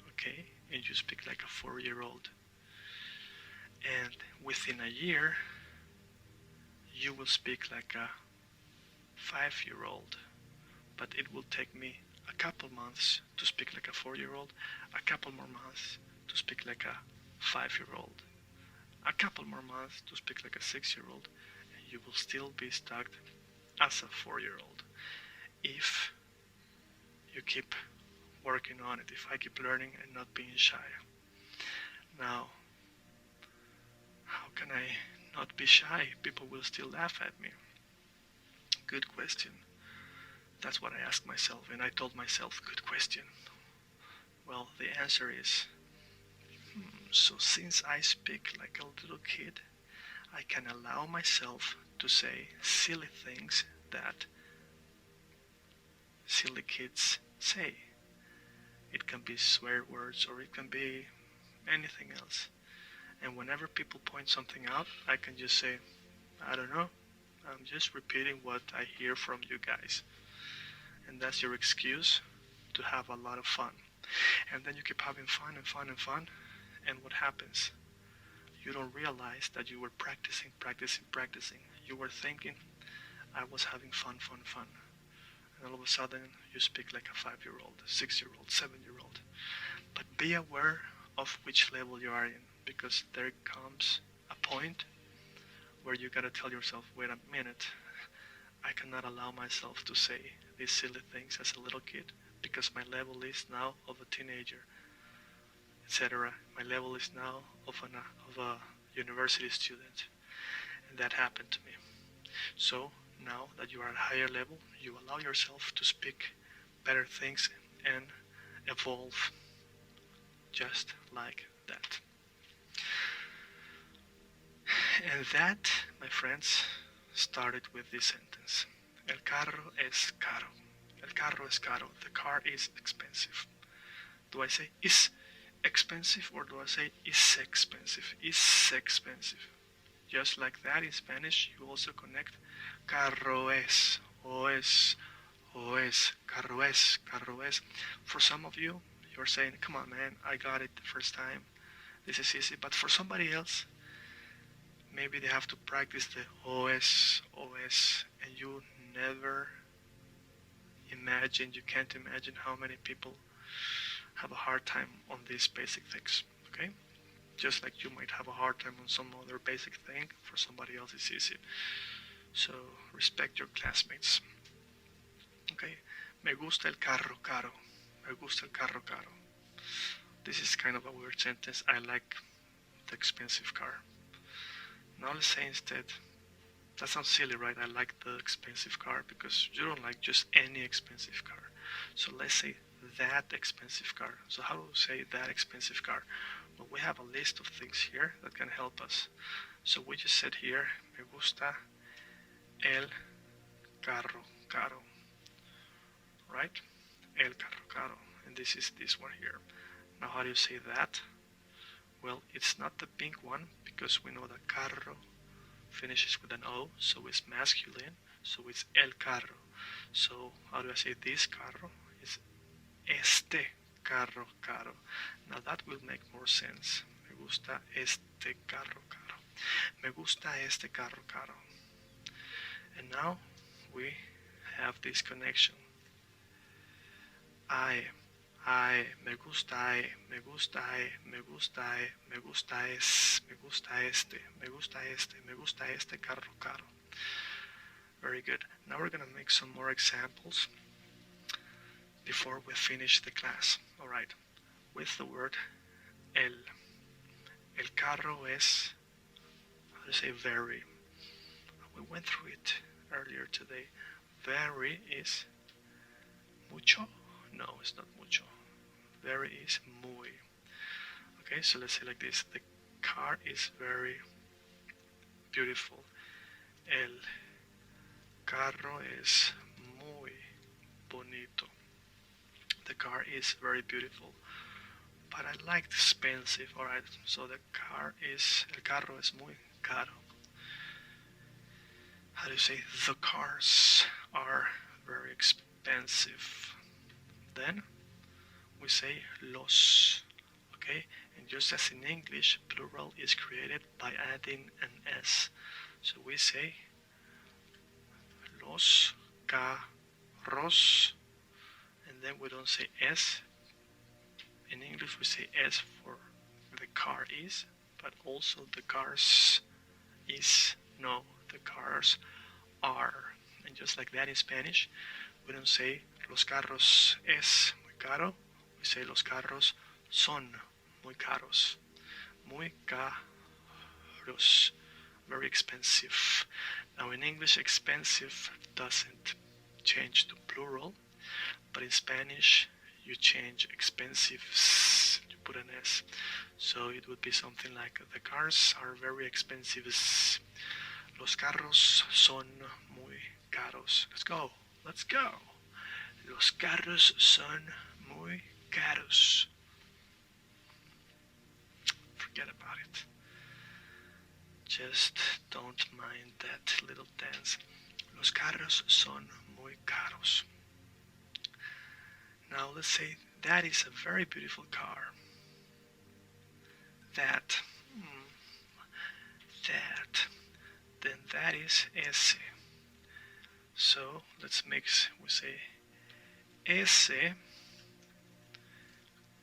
okay, and you speak like a 4-year-old. And within a year, you will speak like a 5-year-old. But it will take me a couple months to speak like a 4-year-old, a couple more months to speak like a 5-year-old, a couple more months to speak like a 6-year-old, and you will still be stuck as a 4-year-old if you keep working on it, if I keep learning and not being shy. Now, how can I not be shy? People will still laugh at me. Good question. That's what I asked myself, and I told myself, good question. Well, the answer is, so since I speak like a little kid, I can allow myself to say silly things that silly kids say. It can be swear words or it can be anything else. And whenever people point something out, I can just say, I don't know. I'm just repeating what I hear from you guys. And that's your excuse to have a lot of fun. And then you keep having fun and fun and fun. And what happens? You don't realize that you were practicing. You were thinking, I was having fun. And all of a sudden, you speak like a 5-year-old, 6-year-old, 7-year-old. But be aware of which level you are in, because there comes a point where you gotta tell yourself, wait a minute, I cannot allow myself to say these silly things as a little kid, because my level is now of a teenager, etc. My level is now of a university student, and that happened to me. So now that you are at a higher level, you allow yourself to speak better things and evolve just like that. And that, my friends, started with this sentence. El carro es caro. El carro es caro. The car is expensive. Do I say is expensive or do I say is expensive? Is expensive. Just like that in Spanish, you also connect carro es, o es, o es, carro es, carro es. For some of you, you're saying, come on man, I got it the first time. This is easy. But for somebody else, maybe they have to practice the OS, OS, and you never imagine, you can't imagine how many people have a hard time on these basic things, okay? Just like you might have a hard time on some other basic thing, for somebody else it's easy. So respect your classmates. Okay, me gusta el carro caro. Me gusta el carro caro. This is kind of a weird sentence. I like the expensive car. Now let's say instead, that sounds silly, right? I like the expensive car, because you don't like just any expensive car. So let's say that expensive car. So how do we say that expensive car? Well, we have a list of things here that can help us. So we just said here, me gusta el carro caro, right? El carro caro. And this is this one here. Now how do you say that? Well, it's not the pink one, because we know that carro finishes with an O, so it's masculine, so it's el carro. So how do I say this carro? It's este carro caro. Now that will make more sense. Me gusta este carro caro. Me gusta este carro caro. And now we have this connection. Me gusta, me gusta, me gusta, me gusta es, me gusta este, me gusta este, me gusta este carro caro. Very good. Now we're gonna make some more examples before we finish the class. Alright, with the word el. El carro es, how to say very. We went through it earlier today. Very is mucho. No, it's not mucho. Very is muy. Okay, so let's say like this. The car is very beautiful. El carro es muy bonito. The car is very beautiful. But I like expensive. Alright, so the car is, el carro es muy caro. How do you say the cars are very expensive? Then we say los. Okay, and just as in English, plural is created by adding an s. So we say los carros, and then we don't say s. In English we say s for the car is, but also the cars is. No, the cars are. And just like that in Spanish, we don't say los carros es muy caro, we say los carros son muy caros. Muy caros. Very expensive. Now in English, expensive doesn't change to plural, but in Spanish, you change expensive, you put an S. So it would be something like, the cars are very expensive. Los carros son muy caros. Let's go. Let's go. Los carros son muy caros. Forget about it. Just don't mind that little dance. Los carros son muy caros. Now let's say that is a very beautiful car. That, then that is ese. So let's mix. We say ese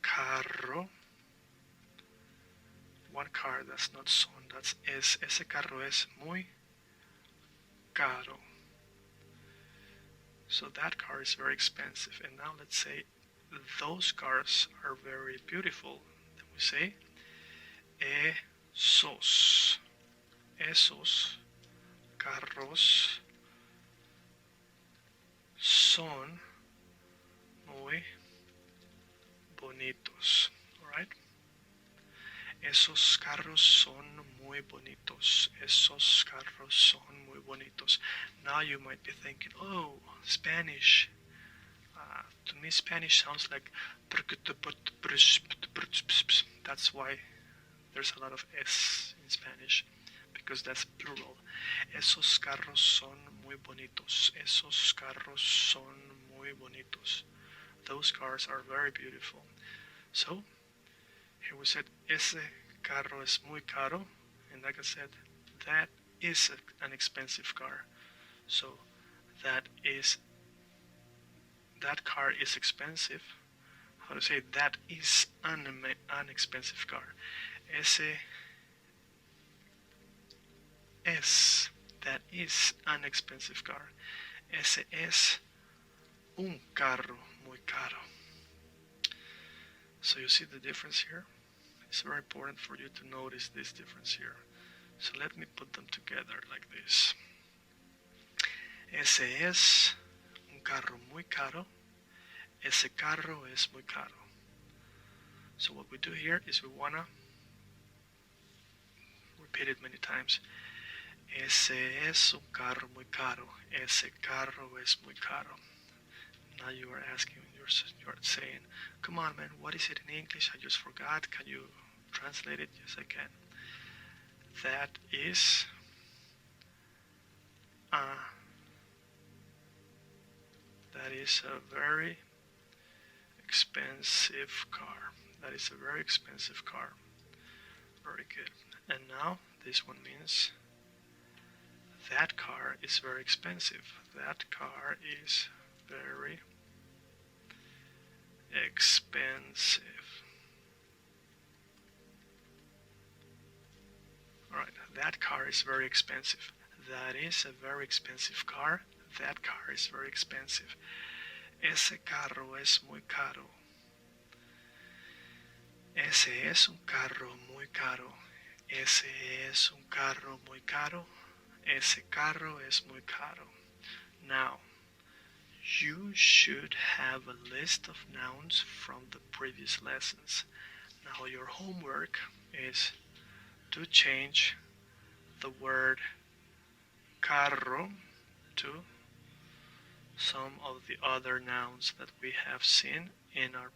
carro. One car, that's not son, that's es. Ese carro es muy caro. So that car is very expensive. And now let's say those cars are very beautiful. Then we say esos carros son muy bonitos. Alright? Esos carros son muy bonitos. Esos carros son muy bonitos. Now you might be thinking, oh, Spanish. To me, Spanish sounds like. That's why there's a lot of S in Spanish, because that's plural. Esos carros son muy bonitos. Esos carros son muy bonitos. Those cars are very beautiful. So, here we said, ese carro es muy caro. And like I said, that is an expensive car. So, that car is expensive. How to say that is an expensive car? Ese es, that is an expensive car. Ese es un carro muy caro. So you see the difference here? It's very important for you to notice this difference here. So let me put them together like this. Ese es un carro muy caro. Ese carro es muy caro. So what we do here is we wanna repeat it many times. Ese es un carro muy caro. Ese carro es muy caro. Now you are asking, you're saying, come on man, what is it in English? I just forgot. Can you translate it? Yes, I can. That is a very expensive car. That is a very expensive car. Very good. And now this one means that car is very expensive. That car is very expensive. Alright, that car is very expensive. That is a very expensive car. That car is very expensive. Ese carro es muy caro. Ese es un carro muy caro. Ese es un carro muy caro. Ese carro es muy caro. Now, you should have a list of nouns from the previous lessons. Now your homework is to change the word carro to some of the other nouns that we have seen in our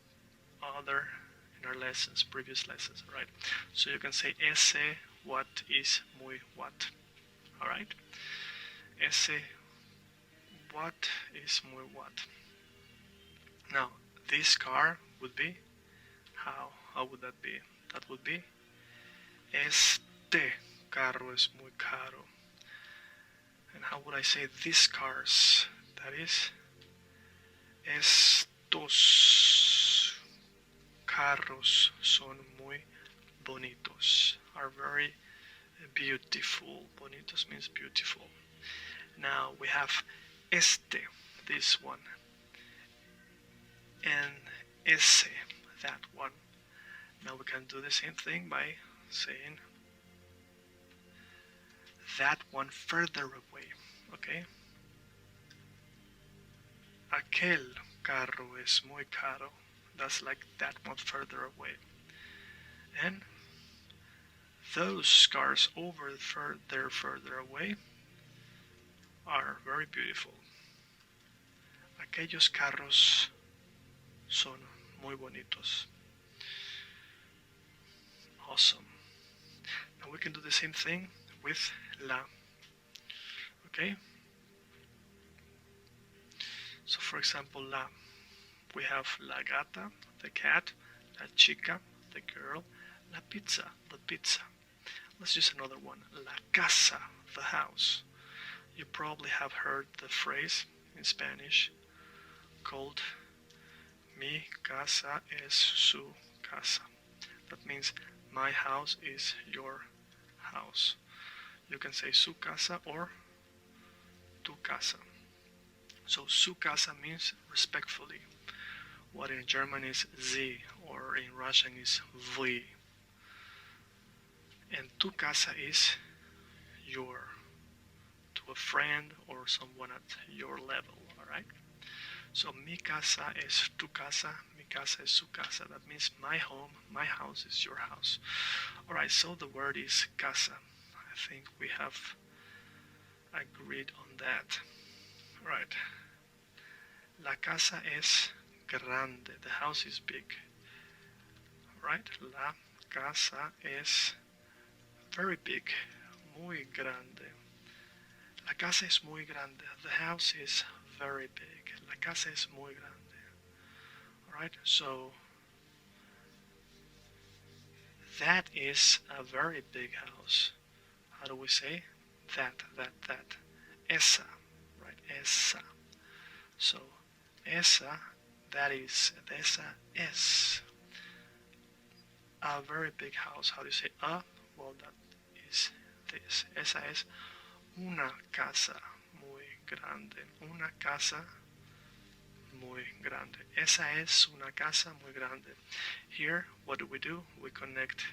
lessons, previous lessons, right? So you can say ese what is muy what, all right? Ese what is muy what. Now this car would be how would that be? That would be este carro es muy caro. And how would I say these cars? That is estos carros son muy bonitos. Are very beautiful. Bonitos means beautiful. Now we have este, this one, and ese, that one. Now we can do the same thing by saying that one further away, okay? Aquel carro es muy caro. That's like that one further away. And those cars over further away are very beautiful. Aquellos carros son muy bonitos. Awesome. Now we can do the same thing with la. Okay? So for example, la. We have la gata, the cat, la chica, the girl, la pizza, the pizza. Let's use another one. La casa, the house. You probably have heard the phrase in Spanish called mi casa es su casa. That means my house is your house. You can say su casa or tu casa. So su casa means respectfully, what in German is sie or in Russian is вы. And tu casa is your, to a friend or someone at your level, alright? So mi casa es tu casa, mi casa es su casa. That means my home, my house is your house. Alright, so the word is casa. I think we have agreed on that. Right. La casa es grande. The house is big. Right? La casa es very big. Muy grande. La casa es muy grande. The house is very big. La casa es muy grande. Alright? So that is a very big house. How do we say? That. Esa. Right? Esa. So, esa, that is, esa es a very big house. How do you say a? Well, that is this. Esa es una casa muy grande. Una casa muy grande. Esa es una casa muy grande. Here, what do? We connect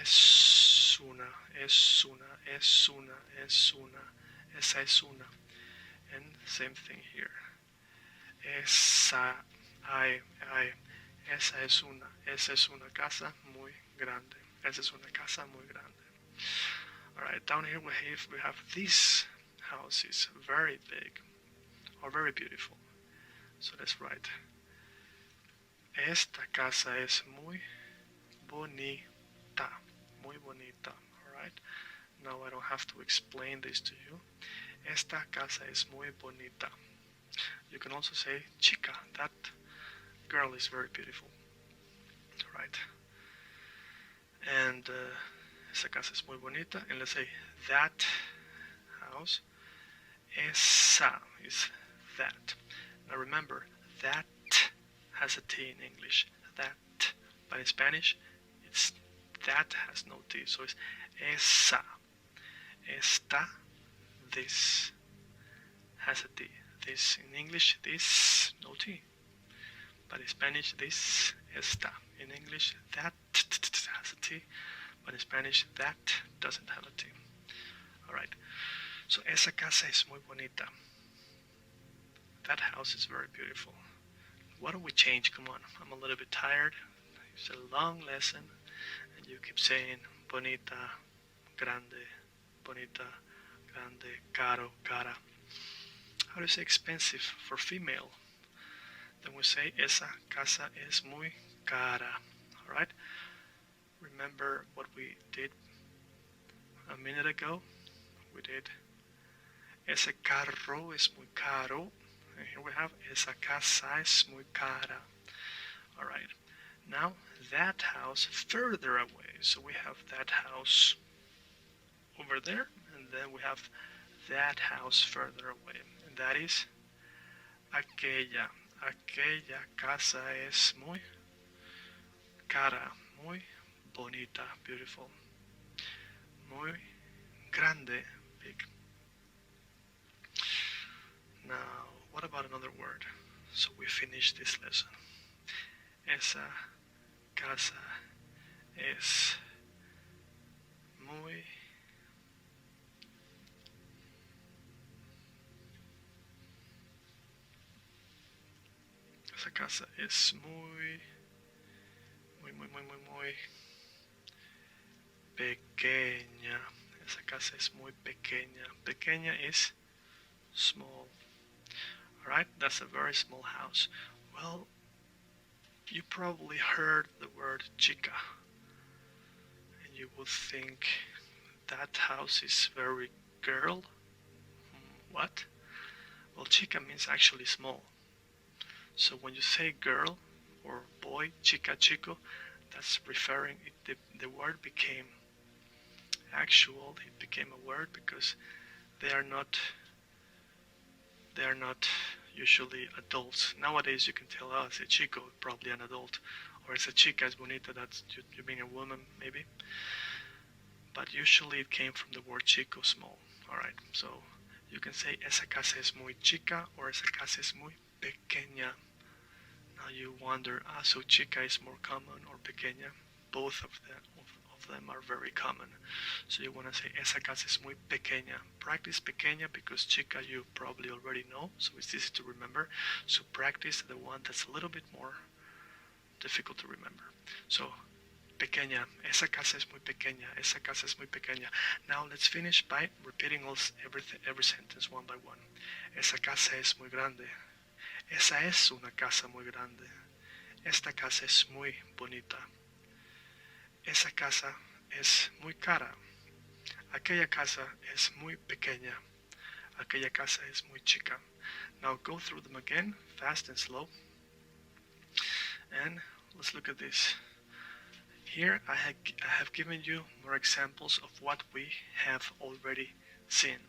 es una, es una, es una, es una, esa es una. And same thing here. Esa es una casa muy grande. Esa es una casa muy grande. Alright, down here we have these houses, very big or very beautiful. So let's write. Esta casa es muy bonita. Muy bonita. Alright? Now I don't have to explain this to you. Esta casa es muy bonita. You can also say chica. That girl is very beautiful. Right? And esa casa es muy bonita. And let's say that house. Esa is that. Now remember, that has a T in English. That. But in Spanish, it's that has no T. So it's esa. Esta. This has a T. This in English, this, no T. But in Spanish, this, esta. In English, that has a T. But in Spanish, that doesn't have a T. Alright. So, esa casa es muy bonita. That house is very beautiful. Why don't we change? Come on. I'm a little bit tired. It's a long lesson, and you keep saying bonita, grande, bonita, grande, caro, cara. How do you say expensive for female? Then we say esa casa es muy cara. Alright? Remember what we did a minute ago? We did ese carro es muy caro. And here we have esa casa es muy cara. Alright. Now that house further away. So we have that house over there, and then we have that house further away. And that is aquella. Aquella casa es muy cara, muy bonita, beautiful, muy grande, big. Now, what about another word? So we finished this lesson. Esa casa es muy Esa casa es muy pequeña. Esa casa es muy pequeña. Pequeña is small. Alright, that's a very small house. Well, you probably heard the word chica, and you would think that house is very girl. What? Well, chica means actually small. So when you say girl or boy, chica, chico, that's referring, the word became actual, it became a word because they are not usually adults. Nowadays you can tell, oh, it's a chico, probably an adult, or it's a chica, es bonita, that's you being a woman, maybe. But usually it came from the word chico, small. Alright, so you can say esa casa es muy chica or esa casa es muy pequeña. Now you wonder, so chica is more common or pequeña? Both of them are very common. So you want to say esa casa es muy pequeña. Practice pequeña because chica you probably already know, so it's easy to remember. So practice the one that's a little bit more difficult to remember. So pequeña, esa casa es muy pequeña, esa casa es muy pequeña. Now let's finish by repeating every sentence one by one. Esa casa es muy grande. Esa es una casa muy grande. Esta casa es muy bonita. Esa casa es muy cara. Aquella casa es muy pequeña. Aquella casa es muy chica. Now go through them again, fast and slow. And let's look at this. Here I have given you more examples of what we have already seen.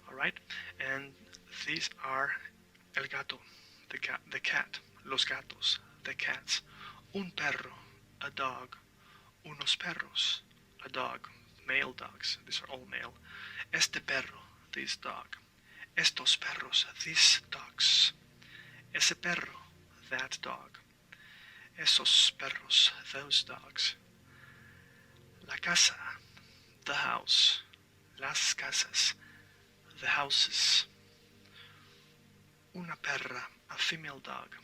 Alright? And these are el gato, the cat, los gatos, the cats, un perro, a dog, unos perros, a dog, male dogs, these are all male, este perro, this dog, estos perros, these dogs, ese perro, that dog, esos perros, those dogs, la casa, the house, las casas, the houses, una perra, a female dog,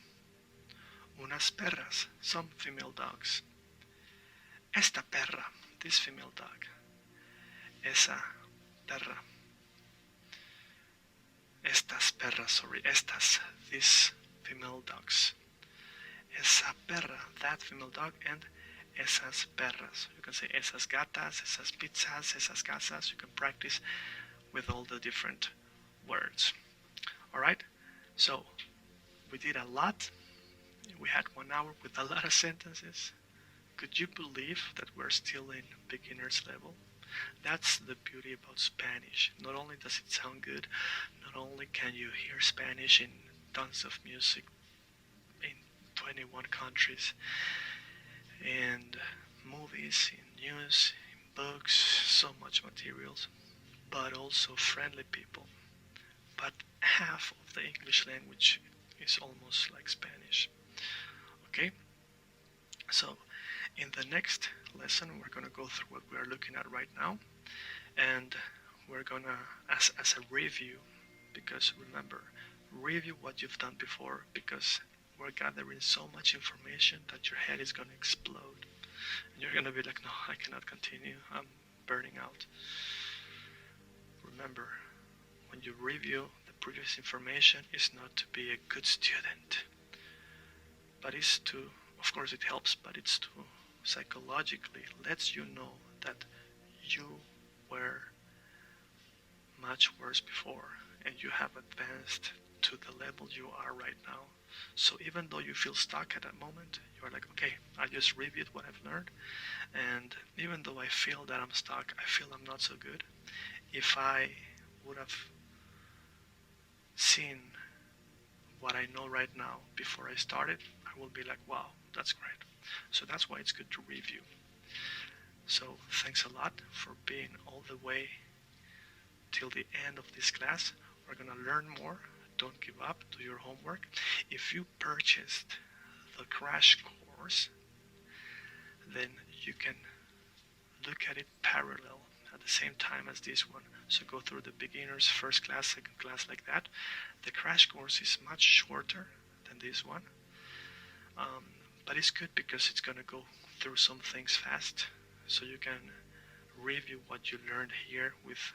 unas perras, some female dogs, esta perra, this female dog, esa perra, estas perras, sorry, estas, these female dogs, esa perra, that female dog, and esas perras. You can say esas gatas, esas pizzas, esas casas. You can practice with all the different words. Alright? So, we did a lot. We had 1 hour with a lot of sentences. Could you believe that we're still in beginner's level? That's the beauty about Spanish. Not only does it sound good, not only can you hear Spanish in tons of music in 21 countries, and movies, in news, in books, so much materials, but also friendly people. But half of the English language is almost like Spanish. Okay? So, in the next lesson, we're going to go through what we are looking at right now, and we're going to, as a review, because remember, review what you've done before, because we're gathering so much information that your head is going to explode. And you're going to be like, no, I cannot continue. I'm burning out. Remember, when you review the previous information, it's not to be a good student, but it's to, of course it helps, but it's to psychologically lets you know that you were much worse before and you have advanced to the level you are right now. So even though you feel stuck at that moment, you're like, okay, I just reviewed what I've learned, and even though I feel that I'm stuck, I feel I'm not so good. If I would have seen what I know right now before I started, I will be like, wow, that's great. So that's why it's good to review. So thanks a lot for being all the way till the end of this class. We're gonna learn more. Don't give up, do your homework. If you purchased the crash course, then you can look at it parallel at the same time as this one. So go through the beginners, first class, second class, like that. The crash course is much shorter than this one, but it's good because it's gonna go through some things fast, so you can review what you learned here with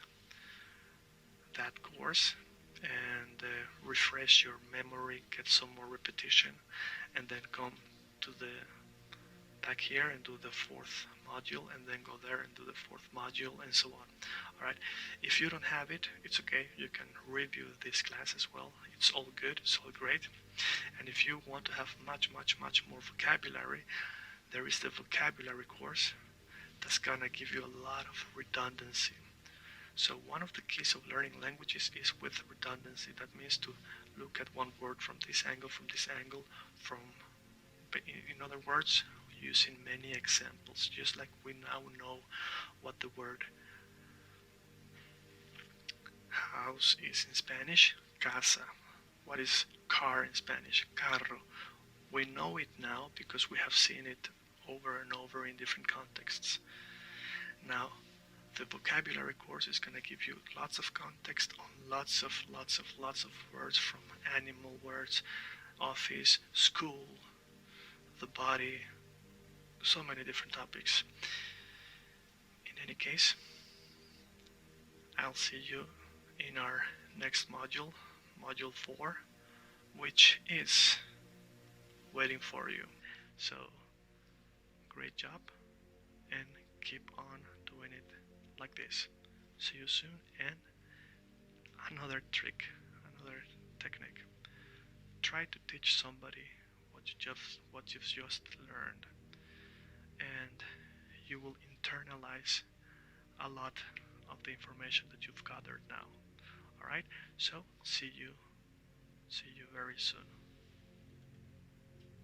that course and refresh your memory, get some more repetition, and then come to the back here and do the fourth module, and then go there and do the fourth module, and so on. Alright, if you don't have it, it's okay, you can review this class as well. It's all good, it's all great. And if you want to have much more vocabulary, there is the vocabulary course that's gonna give you a lot of redundancy. So one of the keys of learning languages is with redundancy. That means to look at one word from this angle, from, in other words, using many examples, just like we now know what the word house is in Spanish, casa. What is car in Spanish, carro. We know it now because we have seen it over and over in different contexts. Now, the vocabulary course is going to give you lots of context on lots of words, from animal words, office, school, the body, so many different topics. In any case, I'll see you in our next module, module 4, which is waiting for you. So, great job, and keep on doing it like this. See you soon, and another trick, another technique. Try to teach somebody what you've just learned, and you will internalize a lot of the information that you've gathered now. Alright, so see you very soon.